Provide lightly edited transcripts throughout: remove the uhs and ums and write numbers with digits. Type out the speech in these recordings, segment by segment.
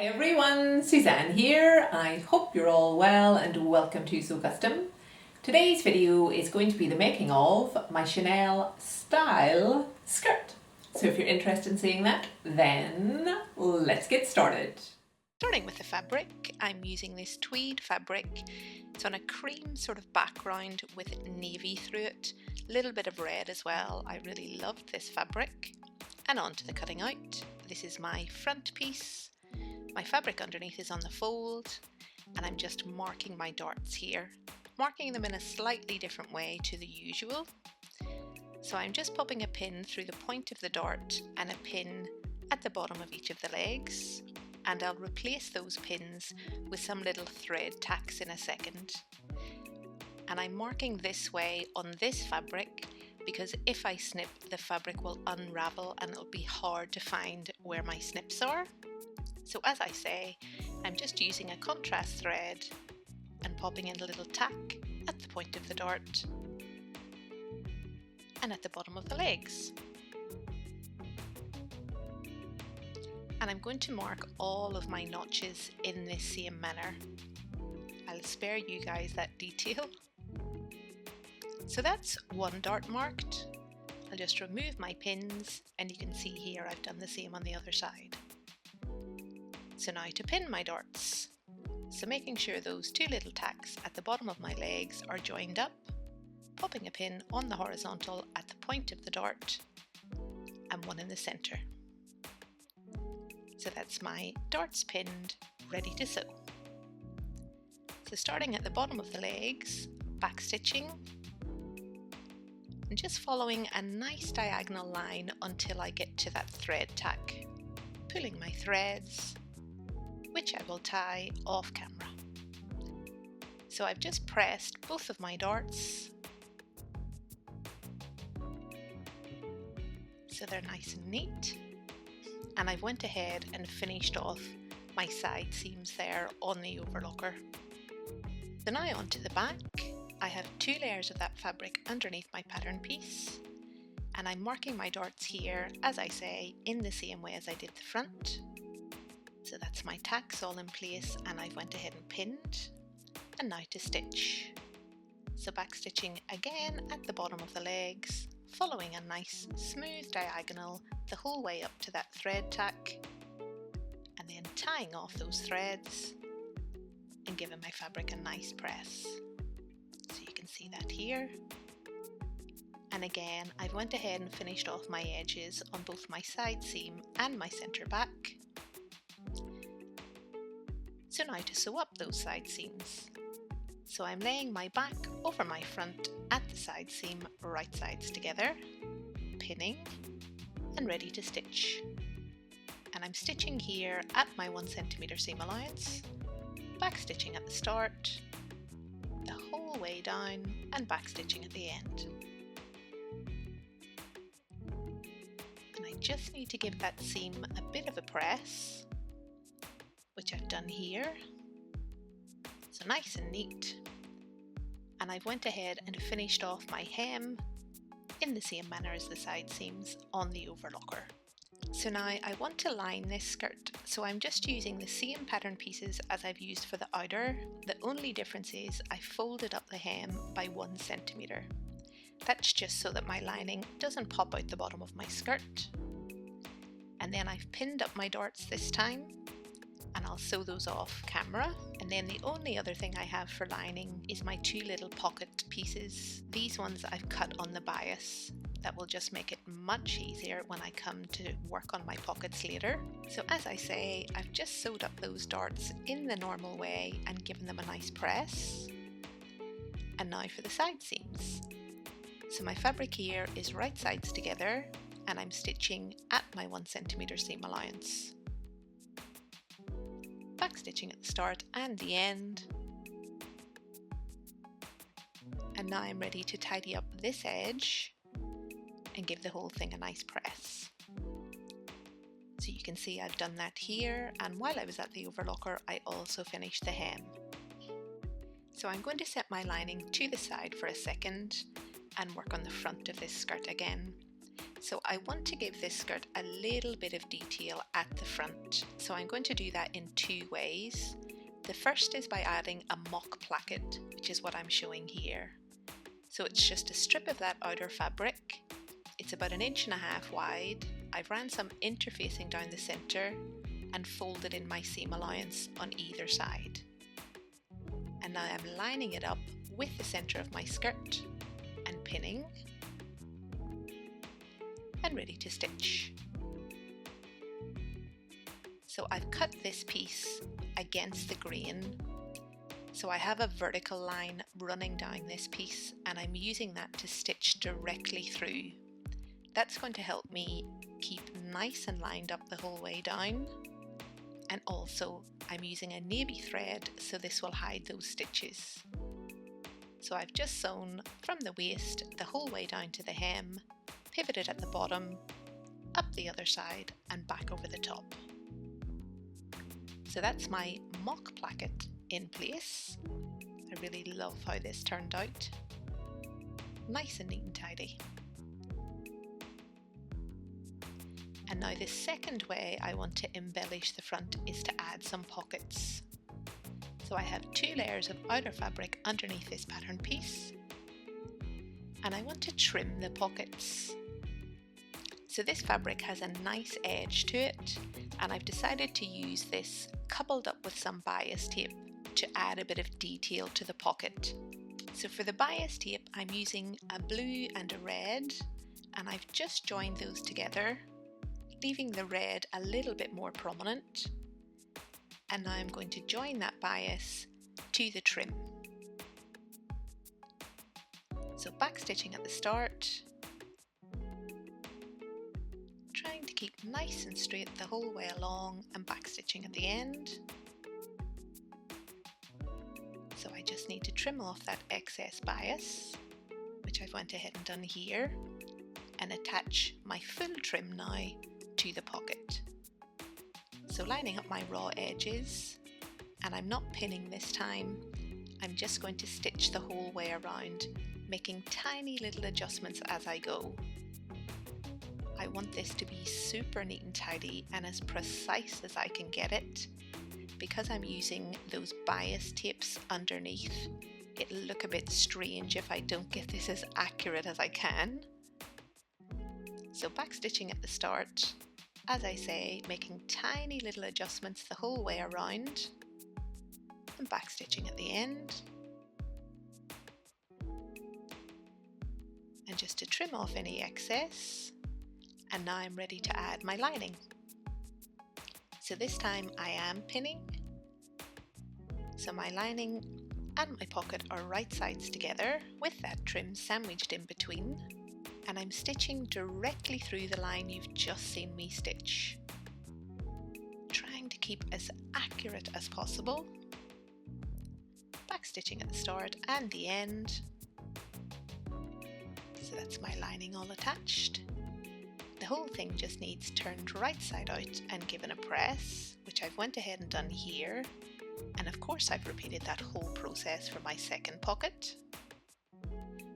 Hi everyone, Suzanne here. I hope you're all well and welcome to Sew Custom. Today's video is going to be the making of my Chanel style skirt. So if you're interested in seeing that, then let's get started. Starting with the fabric, I'm using this tweed fabric. It's on a cream sort of background with navy through it, a little bit of red as well. I really loved this fabric. And on to the cutting out. This is my front piece. My fabric underneath is on the fold, and I'm just marking my darts here, marking them in a slightly different way to the usual. So I'm just popping a pin through the point of the dart and a pin at the bottom of each of the legs, and I'll replace those pins with some little thread tacks in a second. And I'm marking this way on this fabric because if I snip, the fabric will unravel and it'll be hard to find where my snips are. So as I say, I'm just using a contrast thread and popping in a little tack at the point of the dart and at the bottom of the legs. And I'm going to mark all of my notches in this same manner. I'll spare you guys that detail. So that's one dart marked. I'll just remove my pins and you can see here I've done the same on the other side. So now to pin my darts. So making sure those two little tacks at the bottom of my legs are joined up, popping a pin on the horizontal at the point of the dart and one in the centre. So that's my darts pinned, ready to sew. So starting at the bottom of the legs, back stitching, and just following a nice diagonal line until I get to that thread tack, pulling my threads, which I will tie off camera. So I've just pressed both of my darts so they're nice and neat, and I went ahead and finished off my side seams there on the overlocker. So now onto the back. I have two layers of that fabric underneath my pattern piece, and I'm marking my darts here, as I say, in the same way as I did the front. So that's my tacks all in place, and I went ahead and pinned. And now to stitch. So back stitching again at the bottom of the legs, following a nice smooth diagonal the whole way up to that thread tack, and then tying off those threads and giving my fabric a nice press. So you can see that here. And again, I went ahead and finished off my edges on both my side seam and my centre back. So now to sew up those side seams. So I'm laying my back over my front at the side seam, right sides together, pinning and ready to stitch. And I'm stitching here at my 1 centimetre seam allowance, back stitching at the start, the whole way down and back stitching at the end. And I just need to give that seam a bit of a press, which I've done here. So nice and neat. And I've went ahead and finished off my hem in the same manner as the side seams on the overlocker. So now I want to line this skirt, so I'm just using the same pattern pieces as I've used for the outer. The only difference is I folded up the hem by 1 centimetre. That's just so that my lining doesn't pop out the bottom of my skirt. And then I've pinned up my darts this time, and I'll sew those off camera. And then the only other thing I have for lining is my two little pocket pieces. These ones I've cut on the bias. That will just make it much easier when I come to work on my pockets later. So as I say, I've just sewed up those darts in the normal way and given them a nice press. And now for the side seams. So my fabric here is right sides together, and I'm stitching at my 1 centimetre seam allowance. Back stitching at the start and the end. And now I'm ready to tidy up this edge and give the whole thing a nice press. So you can see I've done that here, and while I was at the overlocker I also finished the hem. So I'm going to set my lining to the side for a second and work on the front of this skirt again. So I want to give this skirt a little bit of detail at the front. So I'm going to do that in two ways. The first is by adding a mock placket, which is what I'm showing here. So it's just a strip of that outer fabric. It's about 1.5 inches wide. I've ran some interfacing down the centre and folded in my seam allowance on either side. And now I'm lining it up with the centre of my skirt and pinning and ready to stitch. So I've cut this piece against the grain, so I have a vertical line running down this piece and I'm using that to stitch directly through. That's going to help me keep nice and lined up the whole way down, and also I'm using a navy thread, so this will hide those stitches. So I've just sewn from the waist the whole way down to the hem, pivoted at the bottom, up the other side and back over the top. So that's my mock placket in place. I really love how this turned out. Nice and neat and tidy. And now the second way I want to embellish the front is to add some pockets. So I have 2 layers of outer fabric underneath this pattern piece, and I want to trim the pockets. So this fabric has a nice edge to it, and I've decided to use this coupled up with some bias tape to add a bit of detail to the pocket. So for the bias tape, I'm using a blue and a red, and I've just joined those together, leaving the red a little bit more prominent. And now I'm going to join that bias to the trim. So back stitching at the start, trying to keep nice and straight the whole way along, and back stitching at the end. So I just need to trim off that excess bias, which I've went ahead and done here, and attach my full trim now to the pocket. So lining up my raw edges, and I'm not pinning this time, I'm just going to stitch the whole way around, making tiny little adjustments as I go. I want this to be super neat and tidy and as precise as I can get it. Because I'm using those bias tapes underneath, it'll look a bit strange if I don't get this as accurate as I can. So back stitching at the start, as I say, making tiny little adjustments the whole way around, and back stitching at the end. And just to trim off any excess, and now I'm ready to add my lining. So this time I am pinning. So my lining and my pocket are right sides together with that trim sandwiched in between, and I'm stitching directly through the line you've just seen me stitch, trying to keep as accurate as possible. Back stitching at the start and the end. So that's my lining all attached. The whole thing just needs turned right side out and given a press, which I've went ahead and done here. And of course I've repeated that whole process for my second pocket.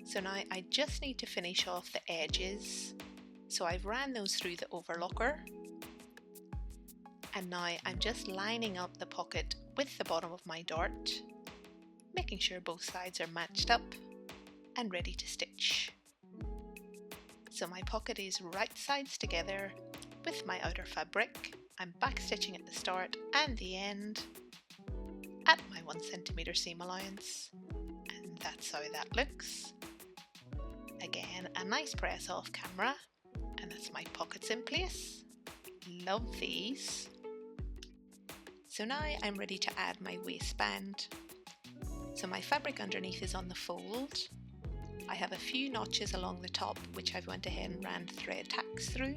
So now I just need to finish off the edges. So I've ran those through the overlocker. And now I'm just lining up the pocket with the bottom of my dart, making sure both sides are matched up and ready to stitch. So my pocket is right sides together with my outer fabric. I'm back stitching at the start and the end at my 1 centimeter seam allowance, and that's how that looks. Again, a nice press off camera, and that's my pockets in place. Love these. So now I'm ready to add my waistband. So my fabric underneath is on the fold. I have a few notches along the top which I've went ahead and ran thread tacks through,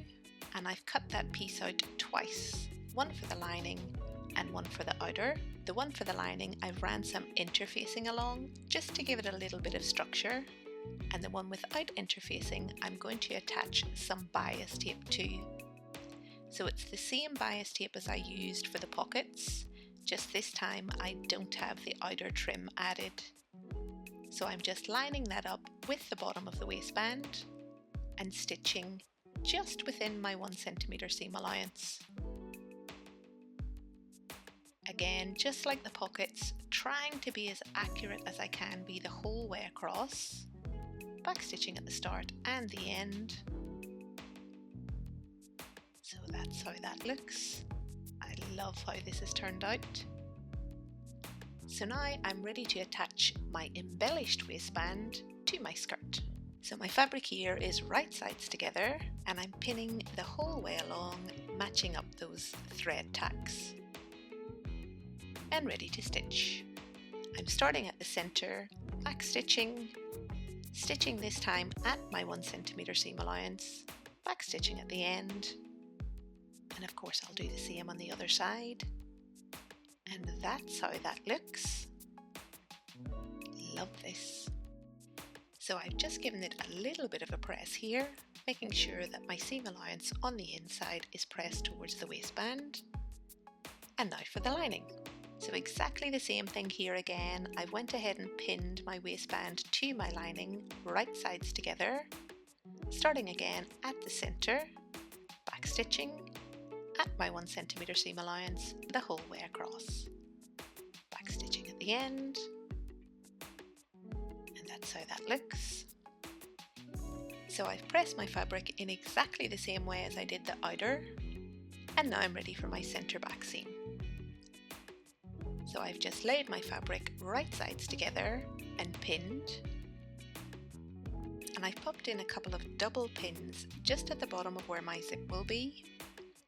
and I've cut that piece out twice, one for the lining and one for the outer. The one for the lining I've ran some interfacing along just to give it a little bit of structure, and the one without interfacing I'm going to attach some bias tape to. So it's the same bias tape as I used for the pockets, just this time I don't have the outer trim added. So I'm just lining that up with the bottom of the waistband and stitching just within my 1 centimetre seam allowance. Again, just like the pockets, trying to be as accurate as I can be the whole way across, backstitching at the start and the end. So that's how that looks. I love how this has turned out. So now I'm ready to attach my embellished waistband to my skirt. So my fabric here is right sides together and I'm pinning the whole way along, matching up those thread tacks. And ready to stitch. I'm starting at the center, back stitching this time at my 1 centimetre seam allowance, back stitching at the end, and of course I'll do the same on the other side. And that's how that looks. Love this. So I've just given it a little bit of a press here, making sure that my seam allowance on the inside is pressed towards the waistband. And now for the lining. So exactly the same thing here again. I went ahead and pinned my waistband to my lining, right sides together, starting again at the center, back stitching at my 1 centimetre seam allowance the whole way across, back stitching at the end, and that's how that looks. So I've pressed my fabric in exactly the same way as I did the outer, and now I'm ready for my center back seam. So I've just laid my fabric right sides together and pinned, and I've popped in a couple of double pins just at the bottom of where my zip will be.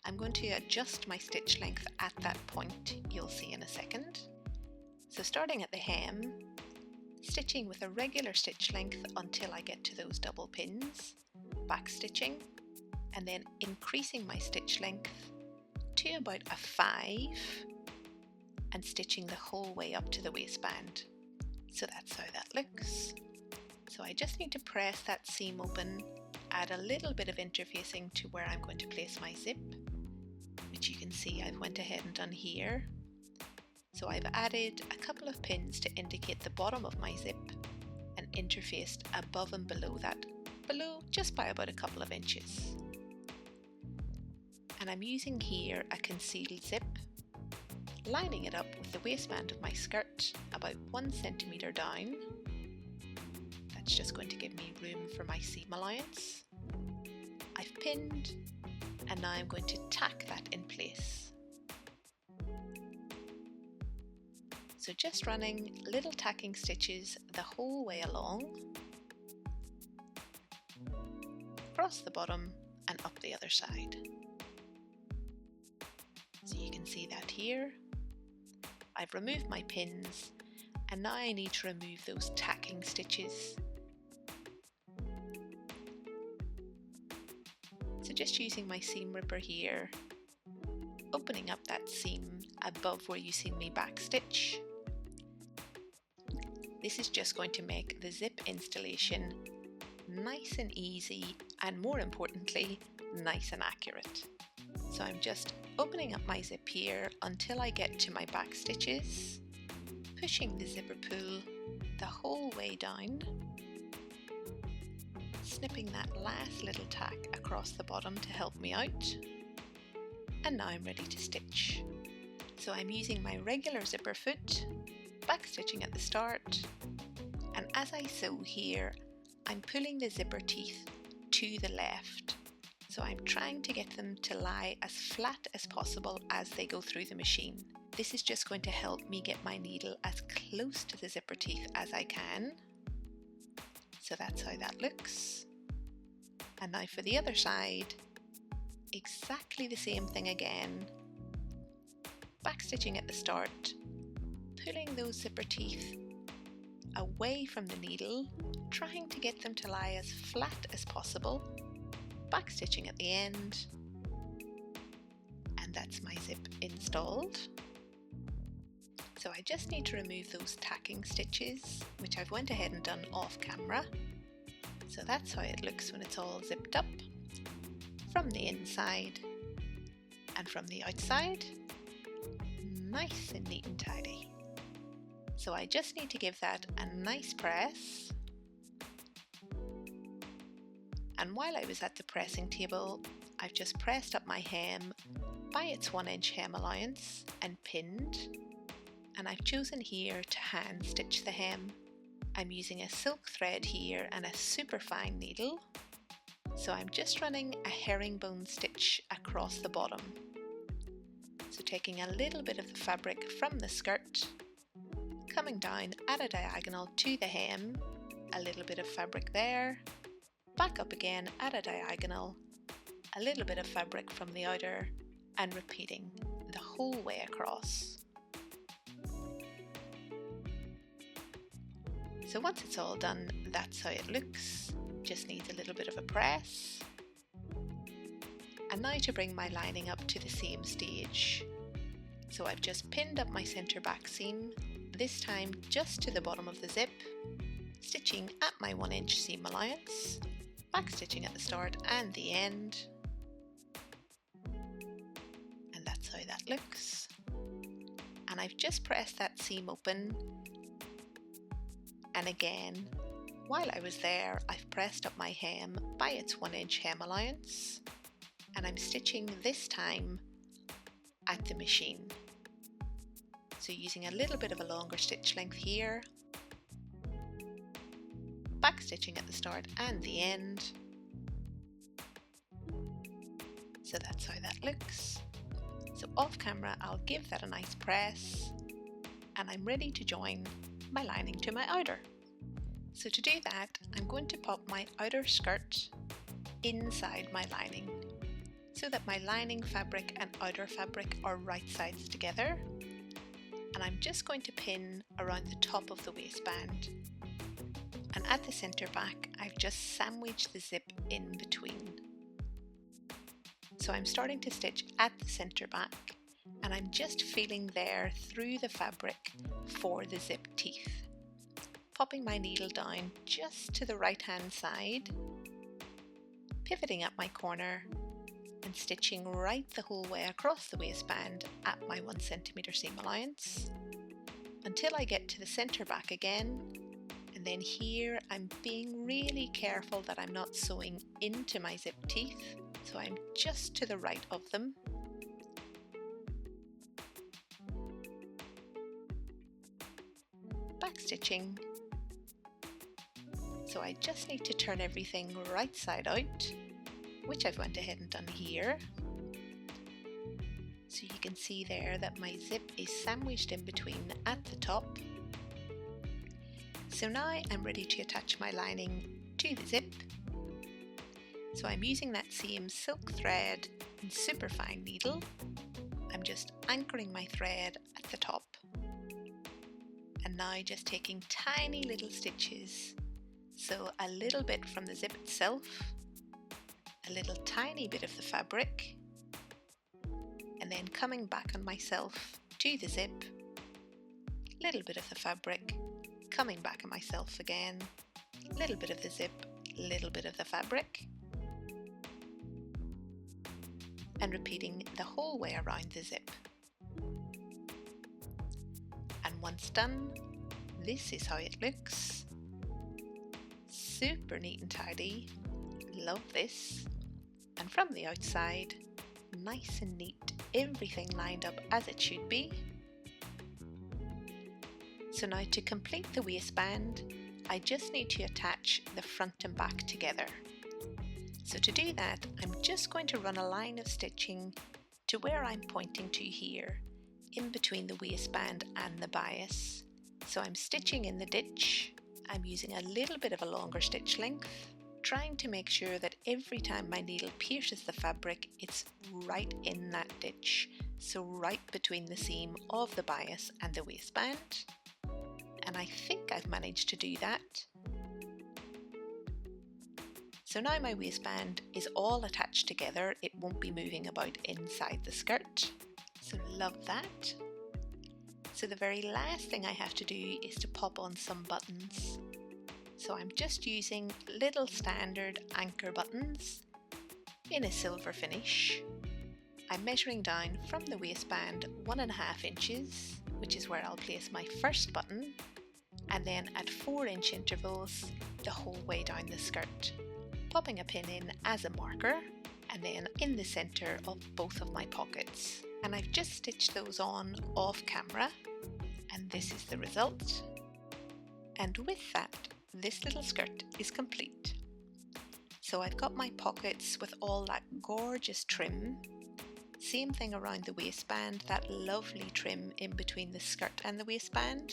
I'm going to adjust my stitch length at that point, you'll see in a second. So starting at the hem, stitching with a regular stitch length until I get to those double pins, back stitching, and then increasing my stitch length to about a 5, and stitching the whole way up to the waistband. So that's how that looks. So I just need to press that seam open, add a little bit of interfacing to where I'm going to place my zip, which you can see I've went ahead and done here. So I've added a couple of pins to indicate the bottom of my zip and interfaced above and below that, just by about a couple of inches. And I'm using here a concealed zip, lining it up with the waistband of my skirt about 1 centimetre down. That's just going to give me room for my seam allowance. I've pinned, and now I'm going to tack that in place. So just running little tacking stitches the whole way along, across the bottom and up the other side. So you can see that here. I've removed my pins and now I need to remove those tacking stitches. So just using my seam ripper here, opening up that seam above where you see me backstitch. This is just going to make the zip installation nice and easy, and more importantly, nice and accurate. So I'm just opening up my zip here until I get to my back stitches, pushing the zipper pull the whole way down, snipping that last little tack across the bottom to help me out, and now I'm ready to stitch. So I'm using my regular zipper foot, back stitching at the start, and as I sew here, I'm pulling the zipper teeth to the left. So I'm trying to get them to lie as flat as possible as they go through the machine. This is just going to help me get my needle as close to the zipper teeth as I can. So that's how that looks. And now for the other side, exactly the same thing again. Backstitching at the start, pulling those zipper teeth away from the needle, trying to get them to lie as flat as possible. Backstitching at the end, and that's my zip installed. So I just need to remove those tacking stitches, which I've went ahead and done off camera. So that's how it looks when it's all zipped up from the inside and from the outside. Nice and neat and tidy. So I just need to give that a nice press. And while I was at the pressing table, I've just pressed up my hem by its 1 inch hem allowance and pinned. And I've chosen here to hand stitch the hem. I'm using a silk thread here and a super fine needle. So I'm just running a herringbone stitch across the bottom. So taking a little bit of the fabric from the skirt, coming down at a diagonal to the hem, a little bit of fabric there, back up again at a diagonal, a little bit of fabric from the outer, and repeating the whole way across. So once it's all done, that's how it looks. Just needs a little bit of a press. And now to bring my lining up to the seam stage. So I've just pinned up my centre back seam, this time just to the bottom of the zip, stitching at my 1 inch seam allowance, back stitching at the start and the end. And that's how that looks. And I've just pressed that seam open. And again, while I was there, I've pressed up my hem by its 1 inch hem allowance, and I'm stitching this time at the machine. So using a little bit of a longer stitch length here, back stitching at the start and the end. So that's how that looks. So off camera, I'll give that a nice press, and I'm ready to join my lining to my outer. So to do that, I'm going to pop my outer skirt inside my lining so that my lining fabric and outer fabric are right sides together. And I'm just going to pin around the top of the waistband. And at the centre back, I've just sandwiched the zip in between. So I'm starting to stitch at the centre back, and I'm just feeling there through the fabric for the zip teeth. Popping my needle down just to the right hand side, pivoting at my corner and stitching right the whole way across the waistband at my 1 centimetre seam allowance until I get to the centre back again. And then here I'm being really careful that I'm not sewing into my zip teeth, so I'm just to the right of them. Back stitching. So I just need to turn everything right side out, which I've went ahead and done here. So you can see there that my zip is sandwiched in between at the top. So now I'm ready to attach my lining to the zip. So I'm using that same silk thread and super fine needle. I'm just anchoring my thread at the top. And now just taking tiny little stitches. So a little bit from the zip itself, a little tiny bit of the fabric, and then coming back on myself to the zip, little bit of the fabric, coming back on myself again, little bit of the zip, little bit of the fabric, and repeating the whole way around the zip. And once done, this is how it looks. Super neat and tidy, love this. And from the outside, nice and neat, everything lined up as it should be. So now to complete the waistband, I just need to attach the front and back together. So to do that, I'm just going to run a line of stitching to where I'm pointing to here, in between the waistband and the bias. So I'm stitching in the ditch. I'm using a little bit of a longer stitch length, trying to make sure that every time my needle pierces the fabric, it's right in that ditch. So right between the seam of the bias and the waistband. And I think I've managed to do that. So now my waistband is all attached together. It won't be moving about inside the skirt. So love that. So the very last thing I have to do is to pop on some buttons. So I'm just using little standard anchor buttons in a silver finish. I'm measuring down from the waistband 1.5 inches, which is where I'll place my first button, and then at 4-inch intervals the whole way down the skirt. popping a pin in as a marker and then in the center of both of my pockets. And I've just stitched those on off camera, and this is the result. And with that, this little skirt is complete. So I've got my pockets with all that gorgeous trim. Same thing around the waistband, that lovely trim in between the skirt and the waistband.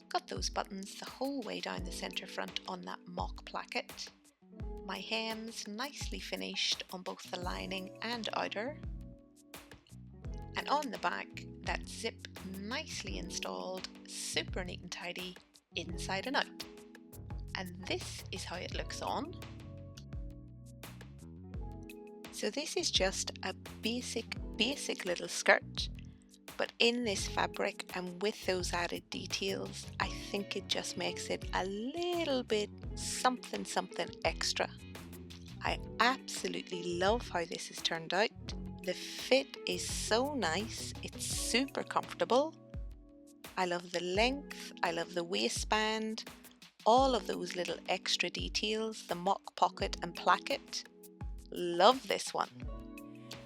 Got those buttons the whole way down the centre front on that mock placket. My hems nicely finished on both the lining and outer. And on the back, that zip nicely installed, super neat and tidy, inside and out. And this is how it looks on. So this is just a basic little skirt, but in this fabric and with those added details, I think it just makes it a little bit something extra. I absolutely love how this has turned out. The fit is so nice, it's super comfortable. I love the length, I love the waistband, all of those little extra details, the mock pocket and placket. Love this one.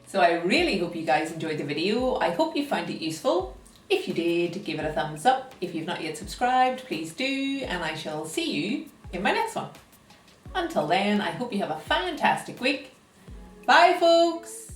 So I really hope you guys enjoyed the video. I hope you found it useful. If you did, give it a thumbs up. If you've not yet subscribed, please do, and I shall see you in my next one. Until then, I hope you have a fantastic week. Bye folks!